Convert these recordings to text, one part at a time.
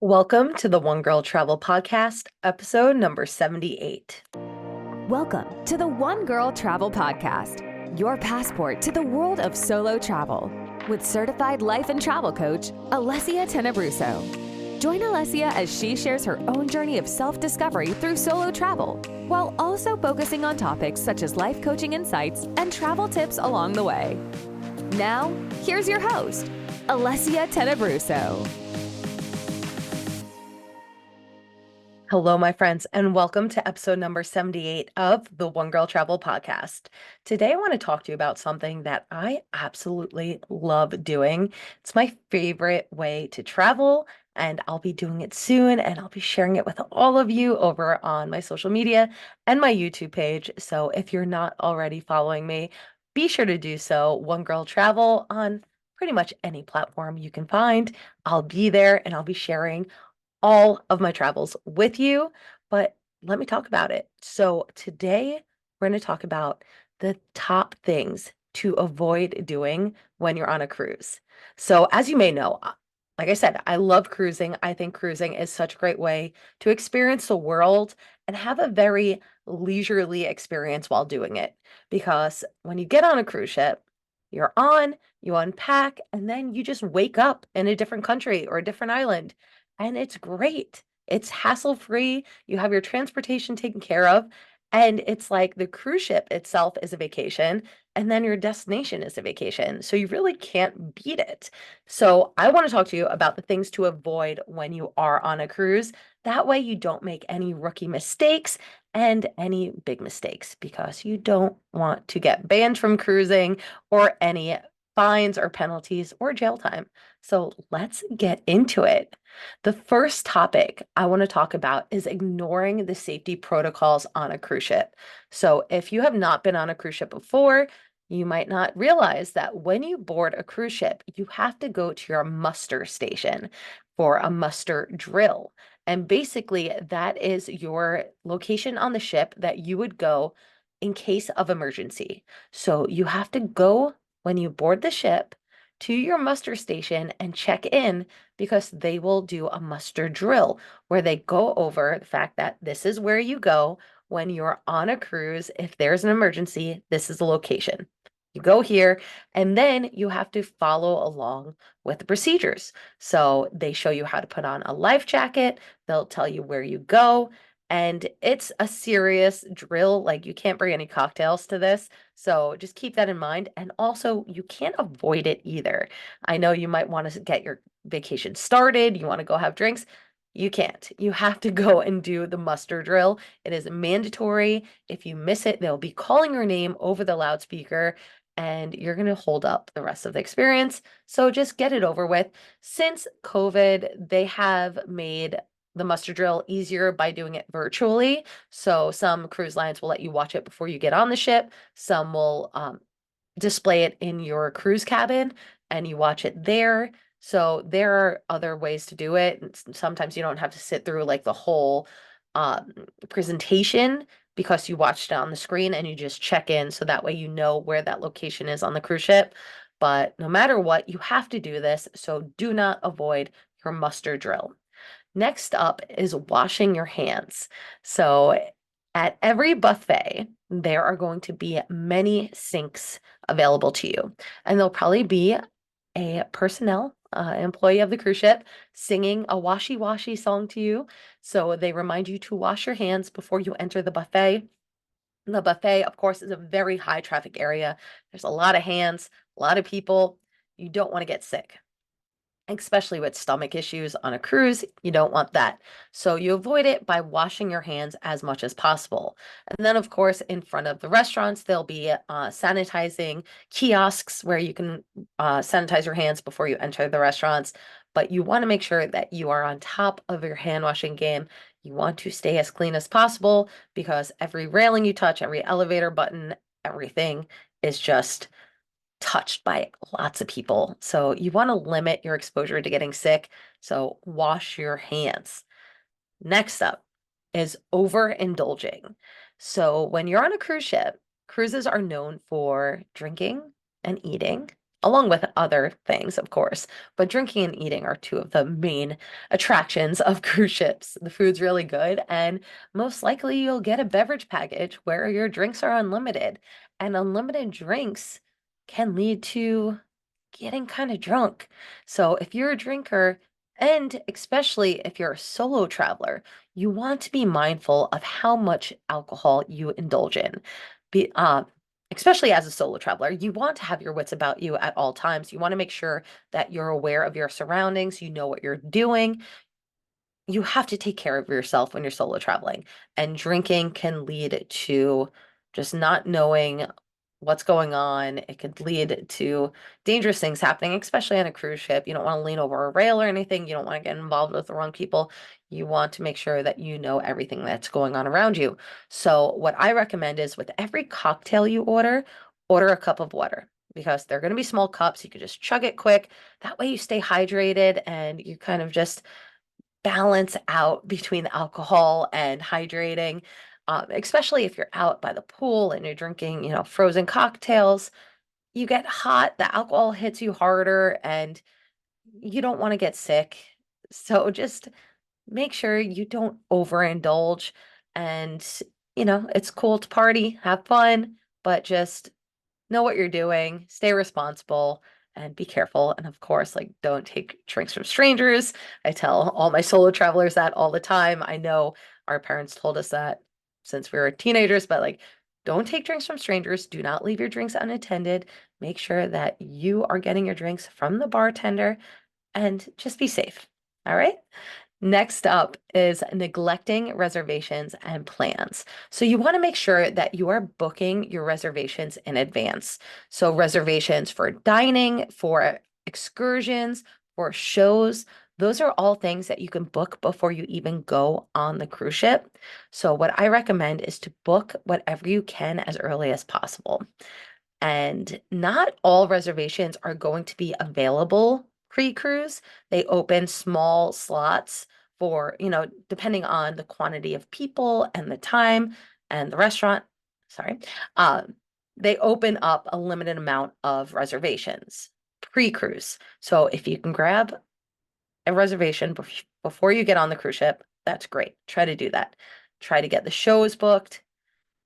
Welcome to the One Girl Travel Podcast, episode number 78. Welcome to the One Girl Travel Podcast, your passport to the world of solo travel, with certified life and travel coach, Alessia Tenebruso. Join Alessia as she shares her own journey of self-discovery through solo travel, while also focusing on topics such as life coaching insights and travel tips along the way. Now, here's your host, Alessia Tenebruso. Hello, my friends, and welcome to episode number 78 of the One Girl Travel Podcast. Today, I want to talk to you about something that I absolutely love doing. It's my favorite way to travel, and I'll be doing it soon, and I'll be sharing it with all of you over on my social media and my YouTube page. So if you're not already following me, be sure to do so. One Girl Travel on pretty much any platform you can find. I'll be there, and I'll be sharing all of my travels with you, but let me talk about it. So today we're going to talk about the top things to avoid doing when you're on a cruise. So as you may know, like I said, I love cruising. I think cruising is such a great way to experience the world and have a very leisurely experience while doing it. Because when you get on a cruise ship, you're on, you unpack, and then you just wake up in a different country or a different island. And it's great. It's hassle-free. You have your transportation taken care of. And it's like the cruise ship itself is a vacation, and then your destination is a vacation. So you really can't beat it. So I want to talk to you about the things to avoid when you are on a cruise. That way you don't make any rookie mistakes and any big mistakes because you don't want to get banned from cruising or any fines or penalties or jail time. So let's get into it. The first topic I want to talk about is ignoring the safety protocols on a cruise ship. So, if you have not been on a cruise ship before, you might not realize that when you board a cruise ship, you have to go to your muster station for a muster drill. And basically, that is your location on the ship that you would go in case of emergency. So, you have to go when you board the ship to your muster station and check in because they will do a muster drill where they go over the fact that this is where you go when you're on a cruise. If there's an emergency, this is the location. You go here, and then you have to follow along with the procedures. So they show you how to put on a life jacket, they'll tell you where you go, and it's a serious drill. Like, you can't bring any cocktails to this. So just keep that in mind. And also, you can't avoid it either. I know you might want to get your vacation started, you want to go have drinks. You can't. You have to go and do the muster drill. It is mandatory. If you miss it, they'll be calling your name over the loudspeaker and you're going to hold up the rest of the experience. So just get it over with. Since COVID, they have made the muster drill easier by doing it virtually. So some cruise lines will let you watch it before you get on the ship. Some will display it in your cruise cabin and you watch it there. So there are other ways to do it. Sometimes you don't have to sit through like the whole presentation because you watched it on the screen and you just check in so that way you know where that location is on the cruise ship. But no matter what, you have to do this. So do not avoid your muster drill. Next up is washing your hands. So at every buffet, there are going to be many sinks available to you, and there'll probably be a personnel employee of the cruise ship singing a washy washy song to you. So they remind you to wash your hands before you enter the buffet. The buffet, of course, is a very high traffic area. There's a lot of hands, a lot of people. You don't want to get sick, especially with stomach issues on a cruise. You don't want that. So you avoid it by washing your hands as much as possible. And then, of course, in front of the restaurants, there'll be sanitizing kiosks where you can sanitize your hands before you enter the restaurants. But you want to make sure that you are on top of your hand washing game. You want to stay as clean as possible because every railing you touch, every elevator button, everything is just touched by lots of people. So you want to limit your exposure to getting sick. So wash your hands. Next up is overindulging. So when you're on a cruise ship, cruises are known for drinking and eating along with other things, of course. But drinking and eating are two of the main attractions of cruise ships. The food's really good, and most likely you'll get a beverage package where your drinks are unlimited. And unlimited drinks can lead to getting kind of drunk. So if you're a drinker, and especially if you're a solo traveler, you want to be mindful of how much alcohol you indulge in. Be, especially as a solo traveler, you want to have your wits about you at all times. You want to make sure that you're aware of your surroundings, you know what you're doing. You have to take care of yourself when you're solo traveling, and drinking can lead to just not knowing what's going on. It could lead to dangerous things happening, especially on a cruise ship. You don't want to lean over a rail or anything. You don't want to get involved with the wrong people. You want to make sure that you know everything that's going on around you. So, what I recommend is with every cocktail you order a cup of water because they're going to be small cups. You could just chug it quick. That way, you stay hydrated and you kind of just balance out between the alcohol and hydrating, especially if you're out by the pool and you're drinking, frozen cocktails. You get hot, the alcohol hits you harder, and you don't want to get sick. So just make sure you don't overindulge. And, it's cool to party, have fun, but just know what you're doing, stay responsible, and be careful. And of course, like, don't take drinks from strangers. I tell all my solo travelers that all the time. I know our parents told us that since we were teenagers, but like, don't take drinks from strangers. Do not leave your drinks unattended. Make sure that you are getting your drinks from the bartender and just be safe. All right. Next up is neglecting reservations and plans. So you want to make sure that you are booking your reservations in advance. So reservations for dining, for excursions, for shows, those are all things that you can book before you even go on the cruise ship. So what I recommend is to book whatever you can as early as possible. And not all reservations are going to be available pre-cruise. They open small slots for, depending on the quantity of people and the time and the restaurant. Sorry. They open up a limited amount of reservations pre-cruise. So if you can grab a reservation before you get on the cruise ship, that's great. Try to do that. Try to get the shows booked.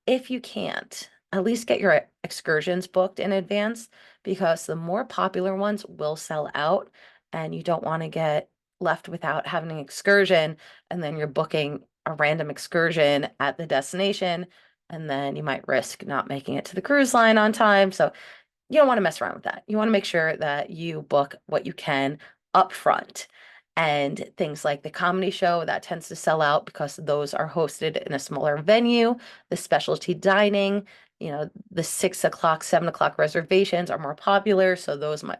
If you can't, at least get your excursions booked in advance because the more popular ones will sell out and you don't want to get left without having an excursion and then you're booking a random excursion at the destination and then you might risk not making it to the cruise line on time. So you don't want to mess around with that. You want to make sure that you book what you can up front. And things like the comedy show that tends to sell out because those are hosted in a smaller venue. The specialty dining, the 6 o'clock, 7 o'clock reservations are more popular. So those might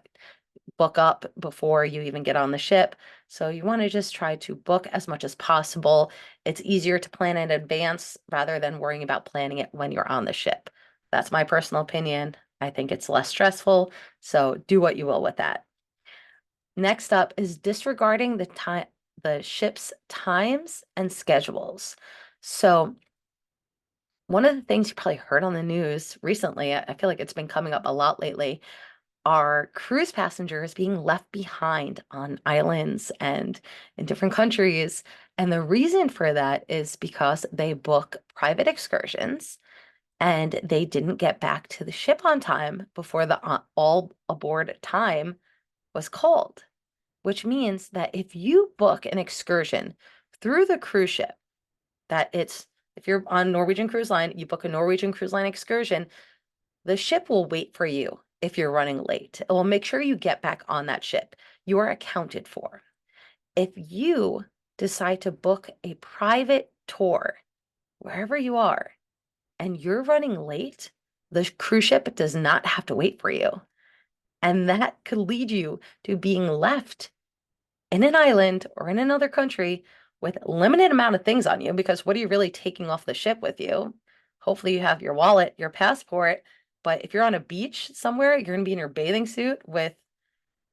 book up before you even get on the ship. So you want to just try to book as much as possible. It's easier to plan in advance rather than worrying about planning it when you're on the ship. That's my personal opinion. I think it's less stressful. So do what you will with that. Next up is disregarding the ship's times and schedules. So one of the things you probably heard on the news recently, I feel like it's been coming up a lot lately, are cruise passengers being left behind on islands and in different countries. And the reason for that is because they book private excursions and they didn't get back to the ship on time before the all aboard time was called, which means that if you book an excursion through the cruise ship, if you're on Norwegian Cruise Line, you book a Norwegian Cruise Line excursion, the ship will wait for you if you're running late. It will make sure you get back on that ship. You are accounted for. If you decide to book a private tour wherever you are and you're running late, the cruise ship does not have to wait for you. And that could lead you to being left in an island or in another country with limited amount of things on you because what are you really taking off the ship with you? Hopefully you have your wallet, your passport, but if you're on a beach somewhere, you're going to be in your bathing suit with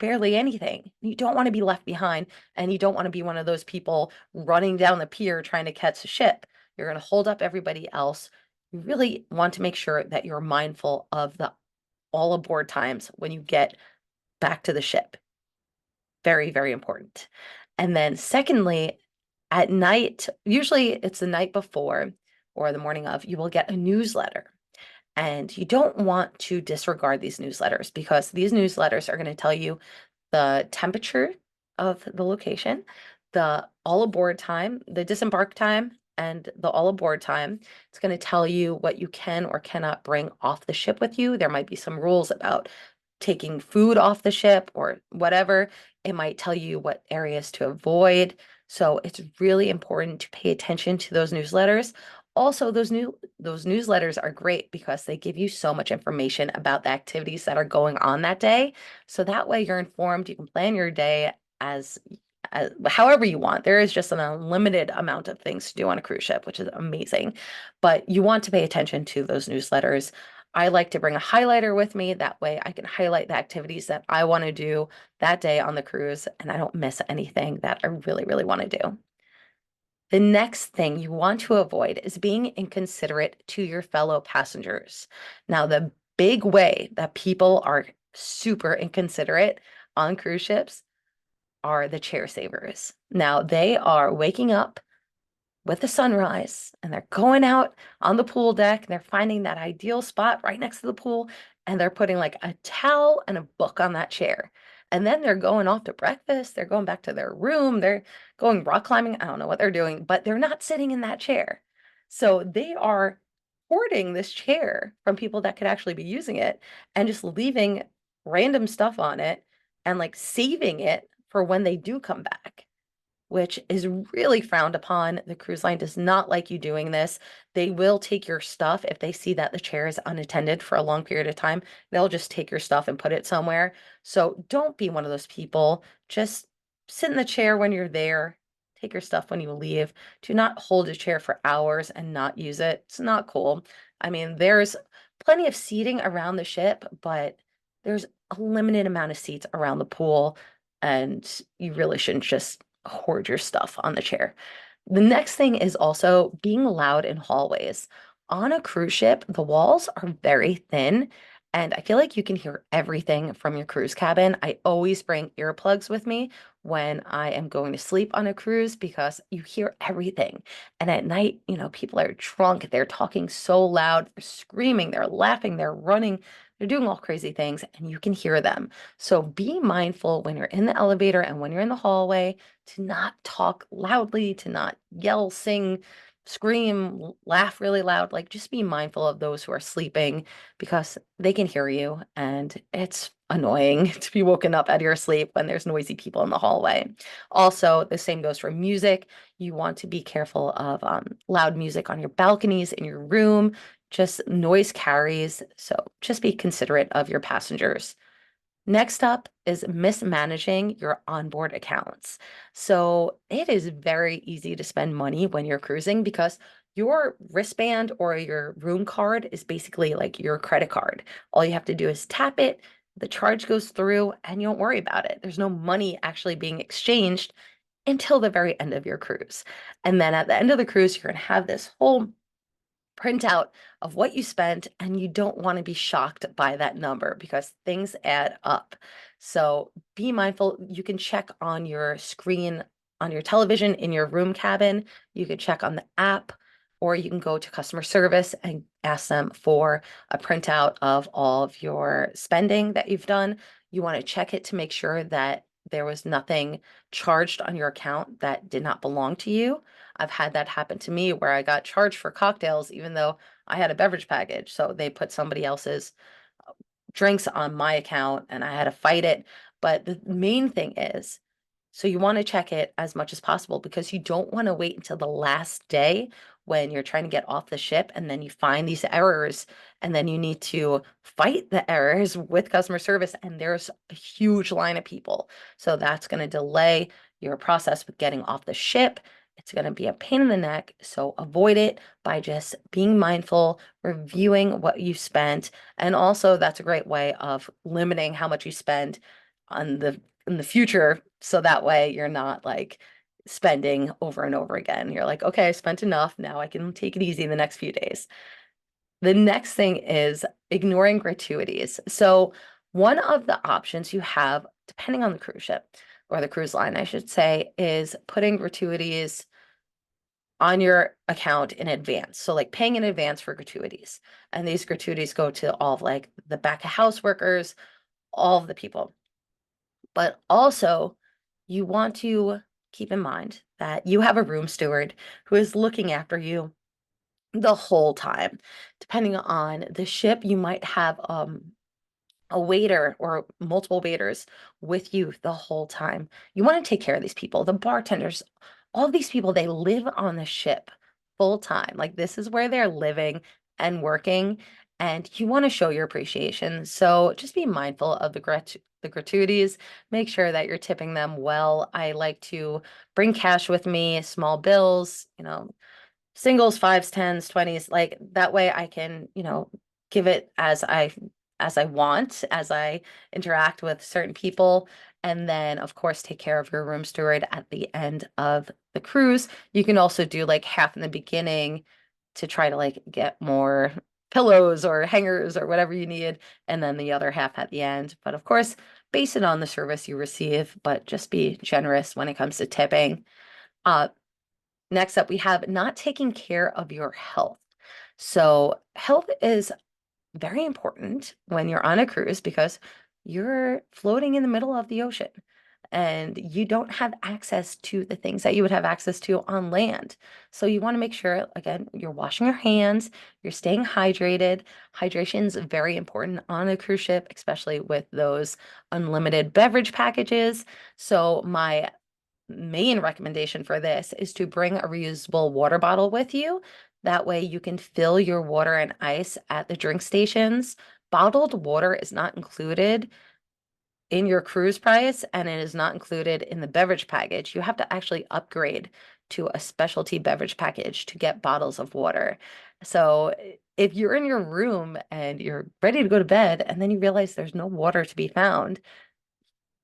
barely anything. You don't want to be left behind and you don't want to be one of those people running down the pier trying to catch a ship. You're going to hold up everybody else. You really want to make sure that you're mindful of the all aboard times when you get back to the ship. Very, very important. And then secondly, at night, usually it's the night before or the morning of, you will get a newsletter. And you don't want to disregard these newsletters because these newsletters are going to tell you the temperature of the location, the all aboard time, the disembark time, and the all aboard time. It's going to tell you what you can or cannot bring off the ship with you. There might be some rules about taking food off the ship or whatever. It might tell you what areas to avoid. So it's really important to pay attention to those newsletters. Also, those newsletters are great because they give you so much information about the activities that are going on that day. So that way you're informed, you can plan your day as however you want. There is just an unlimited amount of things to do on a cruise ship, which is amazing. But you want to pay attention to those newsletters. I like to bring a highlighter with me. That way I can highlight the activities that I want to do that day on the cruise and I don't miss anything that I really, really want to do. The next thing you want to avoid is being inconsiderate to your fellow passengers. Now, the big way that people are super inconsiderate on cruise ships are the chair savers. Now, they are waking up with the sunrise and they're going out on the pool deck and they're finding that ideal spot right next to the pool and they're putting like a towel and a book on that chair. And then they're going off to breakfast, they're going back to their room, they're going rock climbing. I don't know what they're doing, but they're not sitting in that chair. So they are hoarding this chair from people that could actually be using it and just leaving random stuff on it and like saving it for when they do come back, which is really frowned upon. The cruise line does not like you doing this. They will take your stuff if they see that the chair is unattended for a long period of time. They'll just take your stuff and put it somewhere. So don't be one of those people. Just sit in the chair when you're there. Take your stuff when you leave. Do not hold a chair for hours and not use it. It's not cool. I mean, there's plenty of seating around the ship, but there's a limited amount of seats around the pool, and you really shouldn't just hoard your stuff on the chair. The next thing is also being loud in hallways. On a cruise ship, the walls are very thin, and I feel like you can hear everything from your cruise cabin. I always bring earplugs with me when I am going to sleep on a cruise because you hear everything. And at night, people are drunk, they're talking so loud, they're screaming, they're laughing, they're running, they're doing all crazy things, and you can hear them. So be mindful when you're in the elevator and when you're in the hallway to not talk loudly, to not yell, sing, scream, laugh really loud. Like just be mindful of those who are sleeping because they can hear you and it's annoying to be woken up out of your sleep when there's noisy people in the hallway. Also, the same goes for music. You want to be careful of loud music on your balconies, in your room. Just noise carries. So just be considerate of your passengers. Next up is mismanaging your onboard accounts. So it is very easy to spend money when you're cruising because your wristband or your room card is basically like your credit card. All you have to do is tap it, the charge goes through, and you don't worry about it. There's no money actually being exchanged until the very end of your cruise. And then at the end of the cruise, you're going to have this whole printout of what you spent, and you don't want to be shocked by that number because things add up. So be mindful. You can check on your screen on your television in your room cabin. You can check on the app, or you can go to customer service and ask them for a printout of all of your spending that you've done. You want to check it to make sure that there was nothing charged on your account that did not belong to you. I've had that happen to me where I got charged for cocktails even though I had a beverage package. So they put somebody else's drinks on my account and I had to fight it. But the main thing is, so you want to check it as much as possible because you don't want to wait until the last day when you're trying to get off the ship and then you find these errors and then you need to fight the errors with customer service and there's a huge line of people. So that's going to delay your process with getting off the ship. It's going to be a pain in the neck. So avoid it by just being mindful, reviewing what you spent. And also that's a great way of limiting how much you spend on the in the future, so that way you're not like spending over and over again. You're like, okay, I spent enough. Now I can take it easy in the next few days. The next thing is ignoring gratuities. So, one of the options you have, depending on the cruise ship or the cruise line, I should say, is putting gratuities on your account in advance. So, like paying in advance for gratuities. And these gratuities go to all of like the back of house workers, all of the people. But also, you want to keep in mind that you have a room steward who is looking after you the whole time. Depending on the ship, you might have a waiter or multiple waiters with you the whole time. You want to take care of these people, the bartenders, all of these people, they live on the ship full time. Like this is where they're living and working, and you want to show your appreciation. So just be mindful of the gratuities. Make sure that you're tipping them well. I like to bring cash with me, small bills, singles, fives, tens, 20s, like that way I can, give it as I want, as I interact with certain people. And then, of course, take care of your room steward at the end of the cruise. You can also do like half in the beginning to try to like get more pillows or hangers or whatever you need, and then the other half at the end. But of course, base it on the service you receive, but just be generous when it comes to tipping. Uh, Next up, we have not taking care of your health. So, health is very important when you're on a cruise because you're floating in the middle of the ocean and you don't have access to the things that you would have access to on land. So, you want to make sure, again, you're washing your hands, you're staying hydrated. Hydration is very important on a cruise ship, especially with those unlimited beverage packages. So, my main recommendation for this is to bring a reusable water bottle with you. That way you can fill your water and ice at the drink stations. Bottled water is not included in your cruise price and it is not included in the beverage package. You have to actually upgrade to a specialty beverage package to get bottles of water. So if you're in your room and you're ready to go to bed and then you realize there's no water to be found,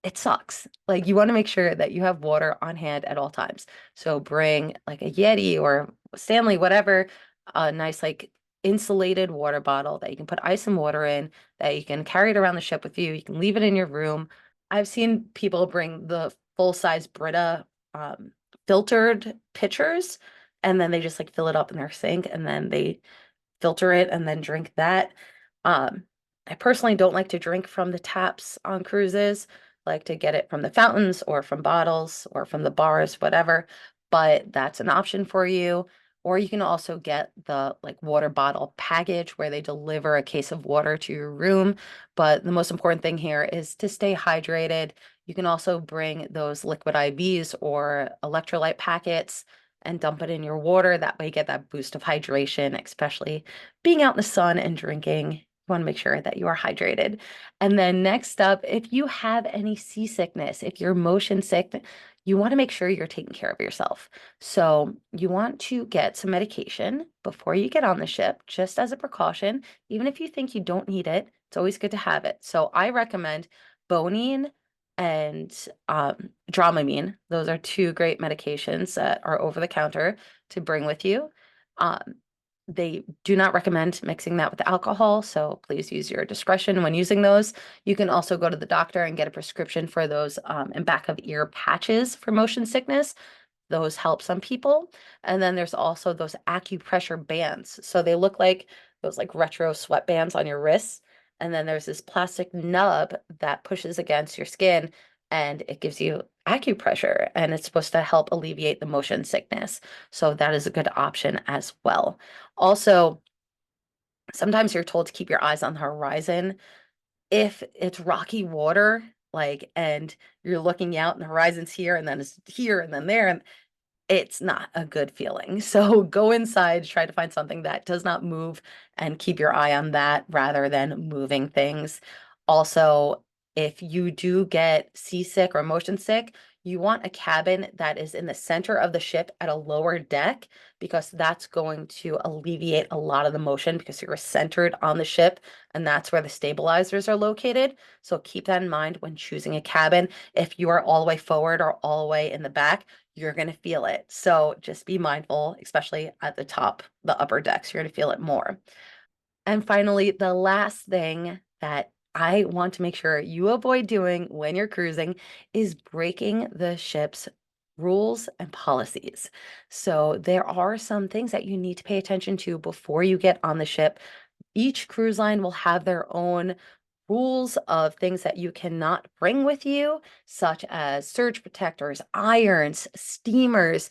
it sucks. Like you want to make sure that you have water on hand at all times. So bring like a Yeti or Stanley, whatever, a nice like insulated water bottle that you can put ice and water in, that you can carry it around the ship with you. You can leave it in your room. I've seen people bring the full-size Brita filtered pitchers, and then they just like fill it up in their sink and then they filter it and then drink that. Um, I personally don't like to drink from the taps on cruises. I like to get it from the fountains or from bottles or from the bars, whatever. But that's an option for you. Or you can also get the like water bottle package where they deliver a case of water to your room. But the most important thing here is to stay hydrated. You can also bring those liquid IVs or electrolyte packets and dump it in your water. That way you get that boost of hydration, especially being out in the sun and drinking. You want to make sure that you are hydrated. And then next up, if you have any seasickness, if you're motion sick, you want to make sure you're taking care of yourself. So you want to get some medication before you get on the ship, just as a precaution. Even if you think you don't need it, it's always good to have it. So I recommend Bonine and Dramamine. Those are two great medications that are over the counter to bring with you. Um, they do not recommend mixing that with alcohol, so please use your discretion when using those. You can also go to the doctor and get a prescription for those and back of ear patches for motion sickness. Those help some people. And then there's also those acupressure bands. So they look like those like retro sweatbands on your wrists. And then there's this plastic nub that pushes against your skin and it gives you acupressure and it's supposed to help alleviate the motion sickness. So that is a good option as well. Also, sometimes you're told to keep your eyes on the horizon if it's rocky water, like, and you're looking out and the horizon's here and then it's here and then there, and it's not a good feeling. So go inside, try to find something that does not move and keep your eye on that rather than moving things. Also, if you do get seasick or motion sick, you want a cabin that is in the center of the ship at a lower deck because that's going to alleviate a lot of the motion because you're centered on the ship and that's where the stabilizers are located. So keep that in mind when choosing a cabin. If you are all the way forward or all the way in the back, you're going to feel it. So just be mindful, especially at the top, the upper decks, you're going to feel it more. And finally, the last thing that I want to make sure you avoid doing when you're cruising is breaking the ship's rules and policies. So there are some things that you need to pay attention to before you get on the ship. Each cruise line will have their own rules of things that you cannot bring with you, such as surge protectors, irons, steamers.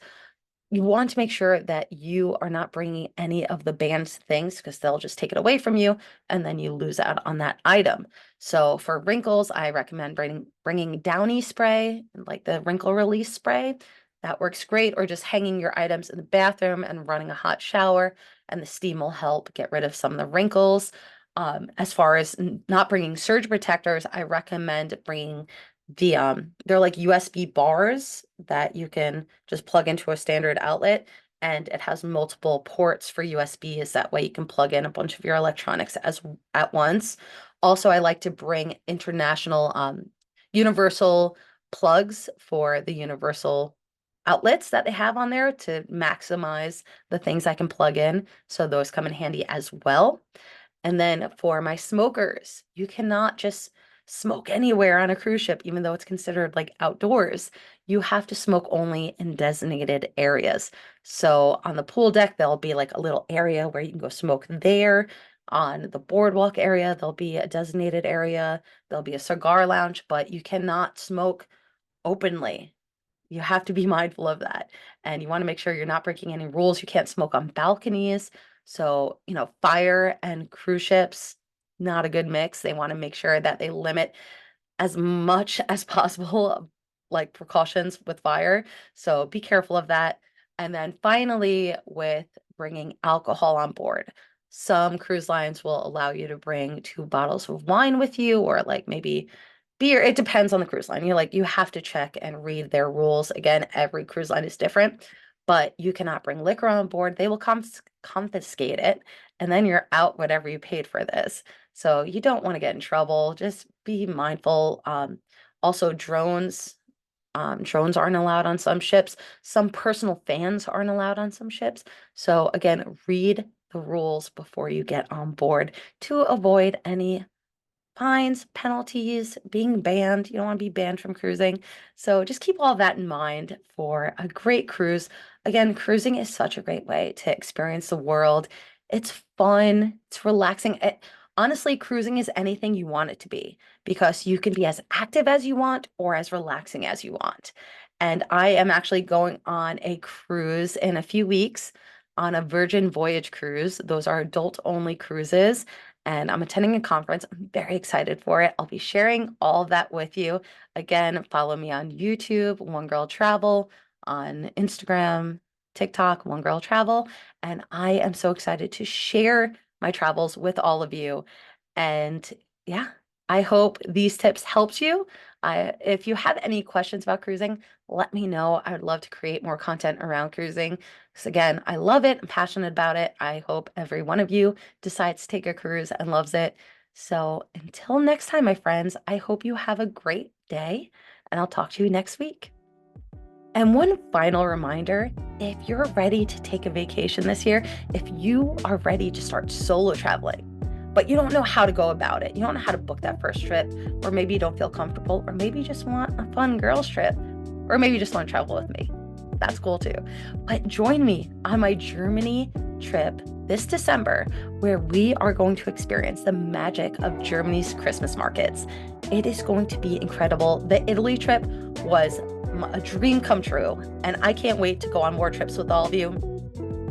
You want to make sure that you are not bringing any of the banned things because they'll just take it away from you and then you lose out on that item. So for wrinkles, I recommend bringing Downy spray, like the wrinkle release spray. That works great. Or just hanging your items in the bathroom and running a hot shower, and the steam will help get rid of some of the wrinkles. As far as not bringing surge protectors, I recommend bringing they're like USB bars that you can just plug into a standard outlet, and it has multiple ports for USBs. That way you can plug in a bunch of your electronics at once. Also, I like to bring international universal plugs for the universal outlets that they have on there to maximize the things I can plug in. So those come in handy as well. And then for my smokers, you cannot just smoke anywhere on a cruise ship, even though it's considered like outdoors. You have to smoke only in designated areas. So on the pool deck, there'll be like a little area where you can go smoke there. On the boardwalk area, there'll be a designated area. There'll be a cigar lounge, but you cannot smoke openly. You have to be mindful of that. And you want to make sure you're not breaking any rules. You can't smoke on balconies. So, fire and cruise ships, not a good mix. They want to make sure that they limit as much as possible, like precautions with fire. So be careful of that. And then finally, with bringing alcohol on board, some cruise lines will allow you to bring 2 bottles of wine with you, or like maybe beer. It depends on the cruise line. You have to check and read their rules. Again, every cruise line is different, but you cannot bring liquor on board. They will confiscate it, and then you're out whatever you paid for this. So you don't want to get in trouble. Just be mindful. Also, drones aren't allowed on some ships. Some personal fans aren't allowed on some ships. So again, read the rules before you get on board to avoid any fines, penalties, being banned. You don't want to be banned from cruising. So just keep all that in mind for a great cruise. Again, cruising is such a great way to experience the world. It's fun, it's relaxing. Honestly, cruising is anything you want it to be because you can be as active as you want or as relaxing as you want. And I am actually going on a cruise in a few weeks on a Virgin Voyage cruise. Those are adult-only cruises, and I'm attending a conference. I'm very excited for it. I'll be sharing all of that with you. Again, follow me on YouTube, One Girl Travel, on Instagram, TikTok, One Girl Travel, and I am so excited to share my travels with all of you. And yeah, I hope these tips helped you. If you have any questions about cruising, let me know. I would love to create more content around cruising. Because again, I love it. I'm passionate about it. I hope every one of you decides to take a cruise and loves it. So until next time, my friends, I hope you have a great day, and I'll talk to you next week. And one final reminder, if you're ready to take a vacation this year, if you are ready to start solo traveling, but you don't know how to go about it, you don't know how to book that first trip, or maybe you don't feel comfortable, or maybe you just want a fun girls trip, or maybe you just want to travel with me. That's cool too. But join me on my Germany trip this December, where we are going to experience the magic of Germany's Christmas markets. It is going to be incredible. The Italy trip was a dream come true, and I can't wait to go on more trips with all of you.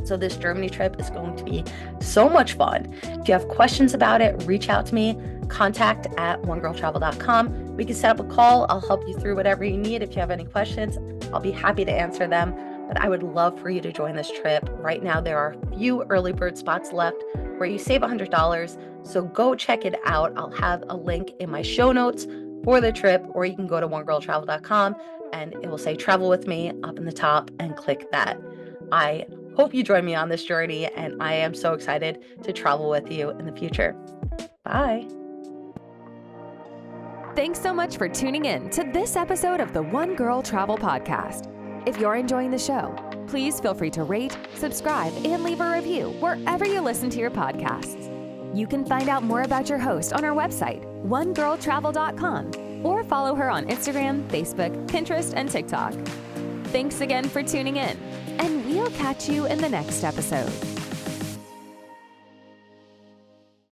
So this Germany trip is going to be so much fun. If you have questions about it, reach out to me, contact@onegirltravel.com. We can set up a call. I'll help you through whatever you need. If you have any questions, I'll be happy to answer them. But I would love for you to join this trip. Right now, there are a few early bird spots left where you save $100. So go check it out. I'll have a link in my show notes for the trip, or you can go to onegirltravel.com and it will say travel with me up in the top, and click that. I hope you join me on this journey, and I am so excited to travel with you in the future. Bye. Thanks so much for tuning in to this episode of the One Girl Travel Podcast. If you're enjoying the show, please feel free to rate, subscribe, and leave a review wherever you listen to your podcasts. You can find out more about your host on our website, onegirltravel.com, or follow her on Instagram, Facebook, Pinterest, and TikTok. Thanks again for tuning in, and we'll catch you in the next episode.